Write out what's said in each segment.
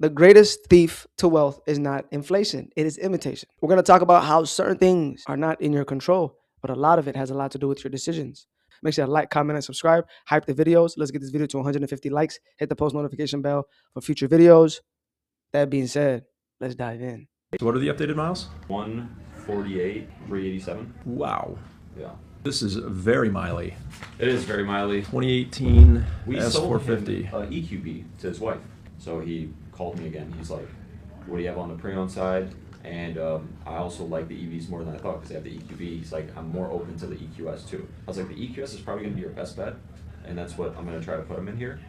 The greatest thief to wealth is not inflation, it is imitation. We're going to talk about how certain things are not in your control, but a lot of it has a lot to do with your decisions. Make sure to like, comment, and subscribe. Hype the videos. Let's get this video to 150 likes. Hit the post notification bell for future videos. That being said, let's dive in. So what are the updated miles? 148, 387. Wow. Yeah. This is very miley. It is very miley. 2018 We sold him S450. an EQB to his wife. So he called me again. He's like, what do you have on the pre-owned side? And I also like the EVs more than I thought because they have the EQB. He's like, I'm more open to the EQS too. I was like, the EQS is probably going to be your best bet. And that's what I'm going to try to put him in here.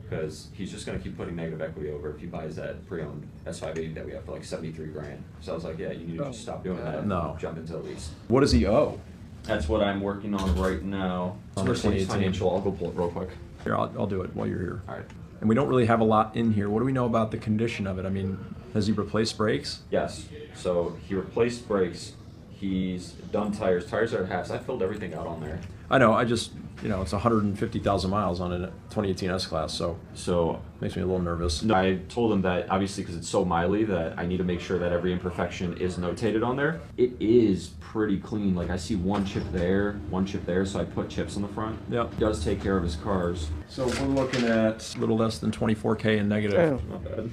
Because he's just going to keep putting negative equity over if he buys that pre-owned S580 that we have for like 73 grand. So I was like, yeah, you need to just stop doing that. No. Jump into the lease. What does he owe? That's what I'm working on right now. On On the Mercedes 2018. Financial, I'll go pull it real quick. Here, I'll do it while you're here. All right. And we don't really have a lot in here. What do we know about the condition of it? I mean, has he replaced brakes? Yes. So he replaced brakes. He's done tires. Tires are at halves. I filled everything out on there. I know, I just, it's 150,000 miles on a 2018 S-Class, so makes me a little nervous. No, I told him that obviously because it's so miley that I need to make sure that every imperfection is notated on there. It is pretty clean. Like I see one chip there, so I put chips on the front. Yep. He does take care of his cars. So we're looking at a little less than 24K in negative. Damn. Not bad.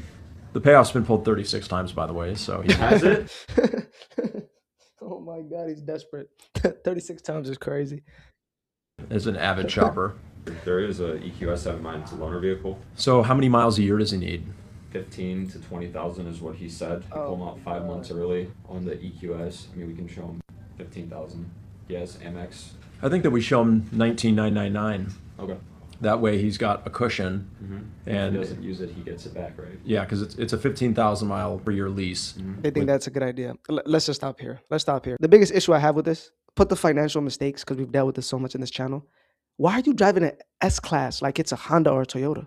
The payoff's been pulled 36 times, by the way, so Has it? Oh my God, he's desperate. 36 times is crazy. is an avid shopper. There is a EQS I have in mind. It's a loaner vehicle. So how many miles a year does he need? 15 to 20,000 is what he said. He pulled him out 5 months early on the EQS. I mean, we can show him 15,000. Yes, Amex. I think that we show him 19,999. Okay. That way he's got a cushion. If And he doesn't use it, he gets it back, right? yeah, because it's a 15,000 mile per year lease. I think that's a good idea. Let's just stop here. Let's stop here. The biggest issue I have with this, put the financial mistakes, because we've dealt with this so much in this channel. Why are you driving an S-Class like it's a Honda or a Toyota?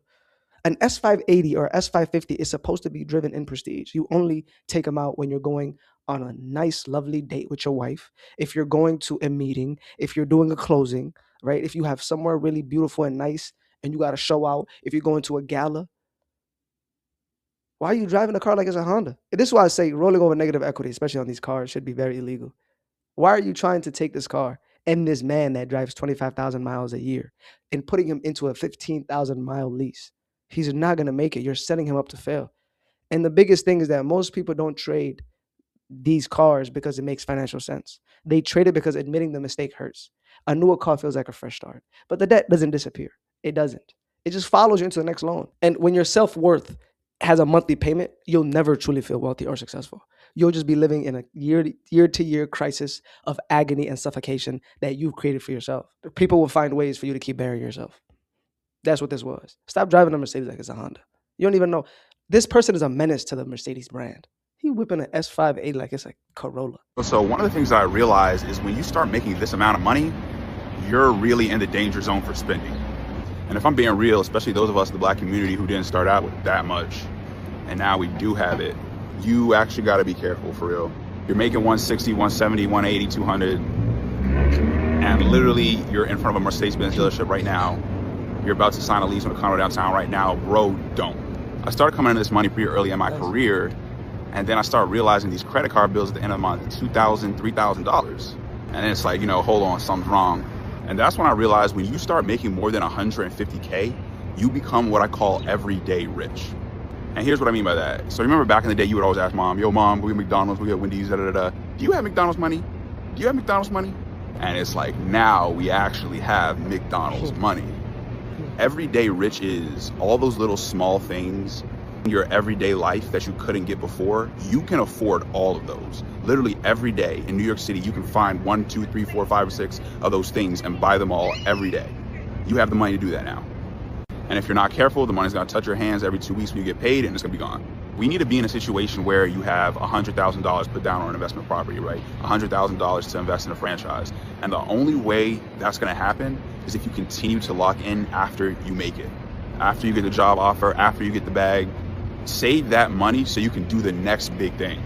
An S580 or S550 is supposed to be driven in prestige. You only take them out when you're going on a nice, lovely date with your wife, if you're going to a meeting, if you're doing a closing, right? If you have somewhere really beautiful and nice and you got to show out, if you're going to a gala. Why are you driving a car like it's a Honda? This is why I say rolling over negative equity, especially on these cars, should be very illegal. Why are you trying to take this car and this man that drives 25,000 miles a year and putting him into a 15,000 mile lease? He's not going to make it. You're setting him up to fail. And the biggest thing is that most people don't trade these cars because it makes financial sense. They trade it because admitting the mistake hurts. A newer car feels like a fresh start, but the debt doesn't disappear. It doesn't. It just follows you into the next loan. And when your self-worth has a monthly payment, you'll never truly feel wealthy or successful. You'll just be living in a year-to-year crisis of agony and suffocation that you've created for yourself. People will find ways for you to keep burying yourself. That's what this was. Stop driving a Mercedes like it's a Honda. You don't even know. This person is a menace to the Mercedes brand. He whipping an S580 like it's a Corolla. So one of the things that I realized is when you start making this amount of money, you're really in the danger zone for spending. And if I'm being real, especially those of us in the black community who didn't start out with that much, and now we do have it, you actually got to be careful for real. You're making 160, 170, 180, 200, and literally you're in front of a Mercedes-Benz dealership right now. You're about to sign a lease on a condo downtown right now. Bro, don't. I started coming into this money pretty early in my career, and then I started realizing these credit card bills at the end of the month, $2,000, $3,000. And then it's like, hold on, something's wrong. And that's when I realized when you start making more than 150K, you become what I call everyday rich. And here's what I mean by that. So remember back in the day, you would always ask mom, yo mom, we get McDonald's, we get Wendy's, da da da. Do you have McDonald's money? Do you have McDonald's money? And it's like, now we actually have McDonald's money. Everyday rich is all those little small things in your everyday life that you couldn't get before. You can afford all of those. Literally every day in New York City, you can find 1, 2, 3, 4, 5, or 6 of those things and buy them all every day. You have the money to do that now. And if you're not careful, the money's gonna touch your hands every 2 weeks when you get paid and it's gonna be gone. We need to be in a situation where you have $100,000 put down on an investment property, right? $100,000 to invest in a franchise. And the only way that's gonna happen is if you continue to lock in after you make it. After you get the job offer, after you get the bag, save that money so you can do the next big thing.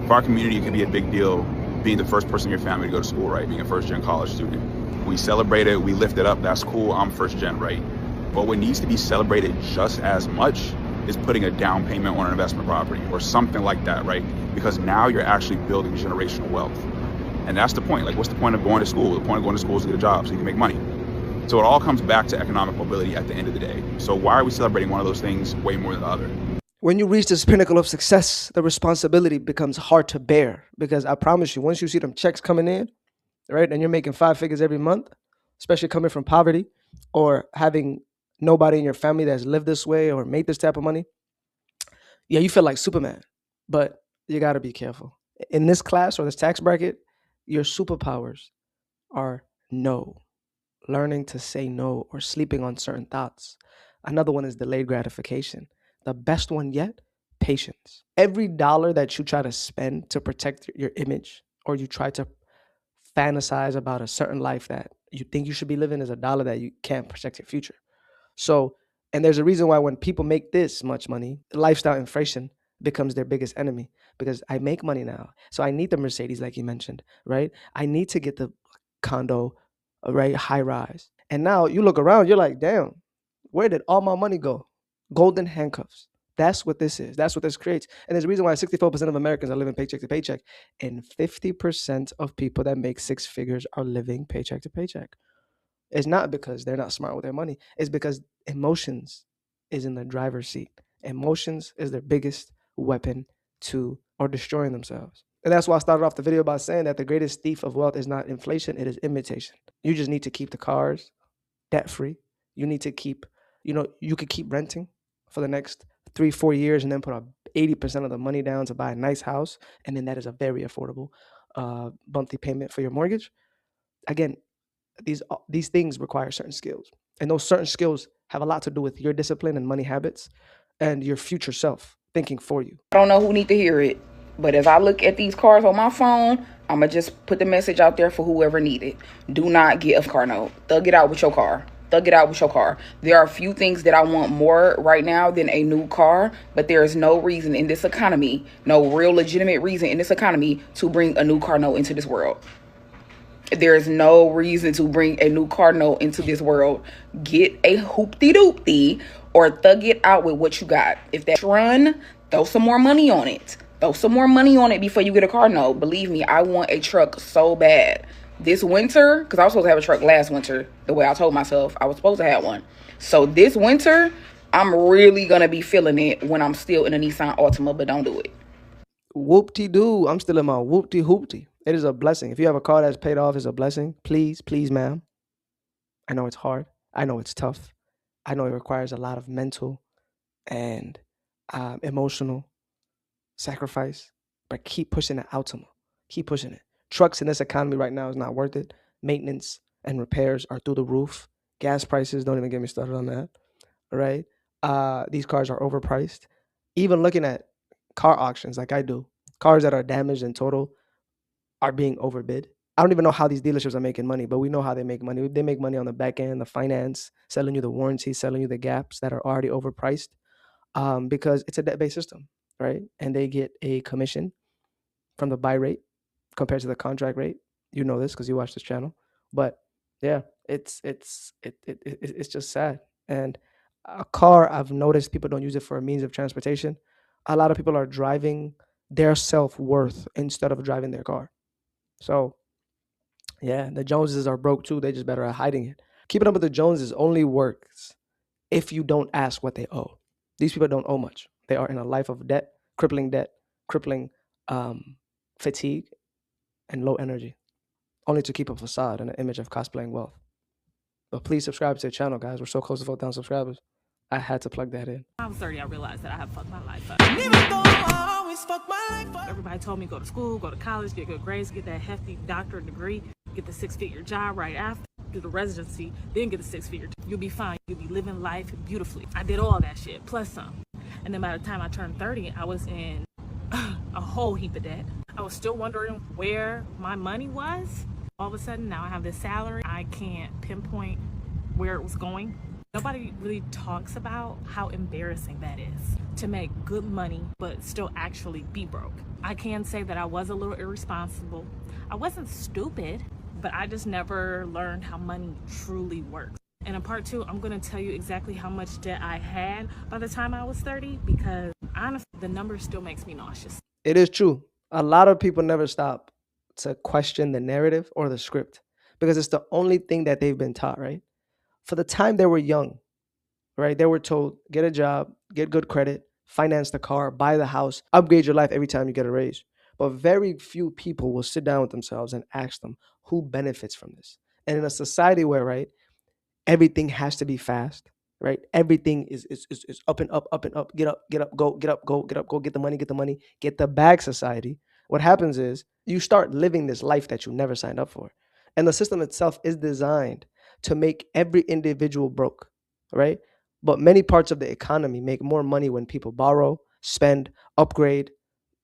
For our community, it can be a big deal being the first person in your family to go to school, right? Being a first-gen college student. We celebrate it, we lift it up, that's cool, I'm first-gen, right? But what needs to be celebrated just as much is putting a down payment on an investment property or something like that, right? Because now you're actually building generational wealth. And that's the point. Like, what's the point of going to school? The point of going to school is to get a job so you can make money. So it all comes back to economic mobility at the end of the day. So why are we celebrating one of those things way more than the other? When you reach this pinnacle of success, the responsibility becomes hard to bear, because I promise you, once you see them checks coming in, right, and you're making 5 figures every month, especially coming from poverty or having nobody in your family that's lived this way or made this type of money, yeah, you feel like Superman. But you got to be careful. In this class or this tax bracket, your superpowers are no, learning to say no or sleeping on certain thoughts. Another one is delayed gratification. The best one yet, patience. Every dollar that you try to spend to protect your image, or you try to fantasize about a certain life that you think you should be living, is a dollar that you can't protect your future. So, and there's a reason why when people make this much money, lifestyle inflation becomes their biggest enemy, because I make money now. So I need the Mercedes, like you mentioned, right? I need to get the condo, right? High rise. And now you look around, you're like, damn, where did all my money go? Golden handcuffs. That's what this is. That's what this creates. And there's a reason why 64% of Americans are living paycheck to paycheck. And 50% of people that make 6 figures are living paycheck to paycheck. It's not because they're not smart with their money. It's because emotions is in the driver's seat. Emotions is their biggest weapon to or destroying themselves. And that's why I started off the video by saying that the greatest thief of wealth is not inflation, it is imitation. You just need to keep the cars debt free. You need to keep, you could keep renting for the next 3-4 years and then put 80% of the money down to buy a nice house. And then that is a very affordable monthly payment for your mortgage. Again, these things require certain skills. And those certain skills have a lot to do with your discipline and money habits and your future self thinking for you. I don't know who need to hear it, but as I look at these cars on my phone, I'm going to just put the message out there for whoever need it. Do not get a car note. Thug it out with your car. Thug it out with your car. There are a few things that I want more right now than a new car, but there is no reason in this economy, no real legitimate reason in this economy to bring a new car note into this world. There is no reason to bring a new car note into this world. Get a hoopty-doopty or thug it out with what you got. If that's run, throw some more money on it. Throw some more money on it before you get a car note. Believe me, I want a truck so bad. This winter, because I was supposed to have a truck last winter, the way I told myself I was supposed to have one. So this winter, I'm really going to be feeling it when I'm still in a Nissan Altima, but don't do it. Whoop-de-doo. I'm still in my whoop-de-hoopty. It is a blessing. If you have a car that's paid off, it's a blessing. Please, ma'am. I know it's hard. I know it's tough. I know it requires a lot of mental and emotional sacrifice, but keep pushing it, Altima. Keep pushing it. Trucks in this economy right now is not worth it. Maintenance and repairs are through the roof. Gas prices, don't even get me started on that. Right? These cars are overpriced. Even looking at car auctions like I do, cars that are damaged in total are being overbid. I don't even know how these dealerships are making money, but we know how they make money. They make money on the back end, the finance, selling you the warranty, selling you the gaps that are already overpriced, because it's a debt-based system, right? And they get a commission from the buy rate compared to the contract rate. You know this because you watch this channel. But yeah, it's just sad. And a car, I've noticed people don't use it for a means of transportation. A lot of people are driving their self-worth instead of driving their car. So yeah, the Joneses are broke too. They just better at hiding it. Keeping up with the Joneses only works if you don't ask what they owe. These people don't owe much. They are in a life of debt, crippling fatigue, and low energy, only to keep a facade and an image of cosplaying wealth. But please subscribe to the channel, guys. We're so close to 4,000 subscribers. I had to plug that in. I was 30, I realized that I have fucked my life up. Even though I always fucked my life up. Everybody told me go to school, go to college, get good grades, get that hefty doctorate degree, get the 6-figure job right after, do the residency, then get the 6-figure. You'll be fine. You'll be living life beautifully. I did all that shit, plus some. And then by the time I turned 30, I was in a whole heap of debt. I was still wondering where my money was. All of a sudden, now I have this salary. I can't pinpoint where it was going. Nobody really talks about how embarrassing that is to make good money but still actually be broke. I can say that I was a little irresponsible. I wasn't stupid, but I just never learned how money truly works. And in part 2, I'm going to tell you exactly how much debt I had by the time I was 30, because honestly, the number still makes me nauseous. It is true. A lot of people never stop to question the narrative or the script because it's the only thing that they've been taught, right? For the time they were young, right? They were told, get a job, get good credit, finance the car, buy the house, upgrade your life every time you get a raise. But very few people will sit down with themselves and ask them who benefits from this. And in a society where, right, everything has to be fast, right? Everything is up and up, up and up, get up, go, get up, go, get up, go, get the money, get the bag society. What happens is you start living this life that you never signed up for. And the system itself is designed to make every individual broke, right? But many parts of the economy make more money when people borrow, spend, upgrade,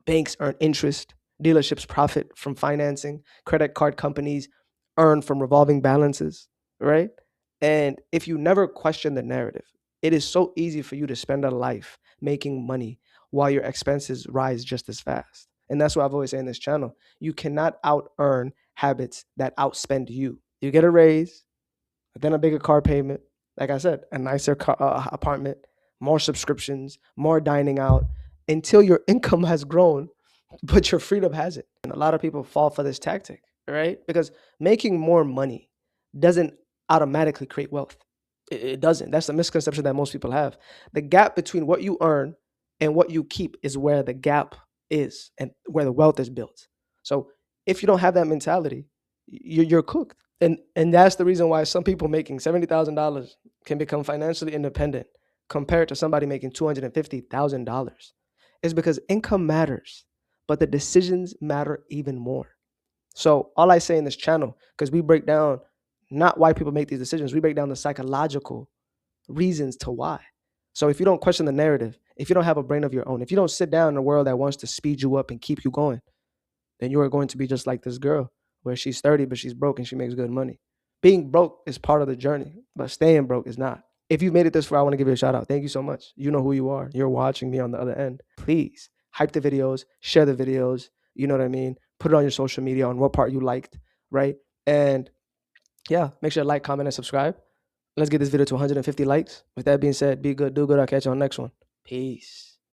banks earn interest, dealerships profit from financing, credit card companies earn from revolving balances, right? And if you never question the narrative, it is so easy for you to spend a life making money while your expenses rise just as fast. And that's what I've always said in this channel. You cannot out earn habits that outspend you. You get a raise, then a bigger car payment, like I said, a nicer apartment, more subscriptions, more dining out, until your income has grown, but your freedom hasn't. And a lot of people fall for this tactic, right? Because making more money doesn't automatically create wealth. It doesn't. That's the misconception that most people have. The gap between what you earn and what you keep is where the gap is and where the wealth is built. So if you don't have that mentality, you're cooked. And that's the reason why some people making $70,000 can become financially independent compared to somebody making $250,000. Is because income matters, but the decisions matter even more. So all I say in this channel, because we break down not why people make these decisions, we break down the psychological reasons to why. So if you don't question the narrative, if you don't have a brain of your own, if you don't sit down in a world that wants to speed you up and keep you going, then you are going to be just like this girl where she's 30, but she's broke and she makes good money. Being broke is part of the journey, but staying broke is not. If you've made it this far, I want to give you a shout out. Thank you so much. You know who you are. You're watching me on the other end. Please hype the videos, share the videos. You know what I mean? Put it on your social media on what part you liked, right? And yeah, make sure to like, comment, and subscribe. Let's get this video to 150 likes. With that being said, be good, do good. I'll catch you on the next one. Peace.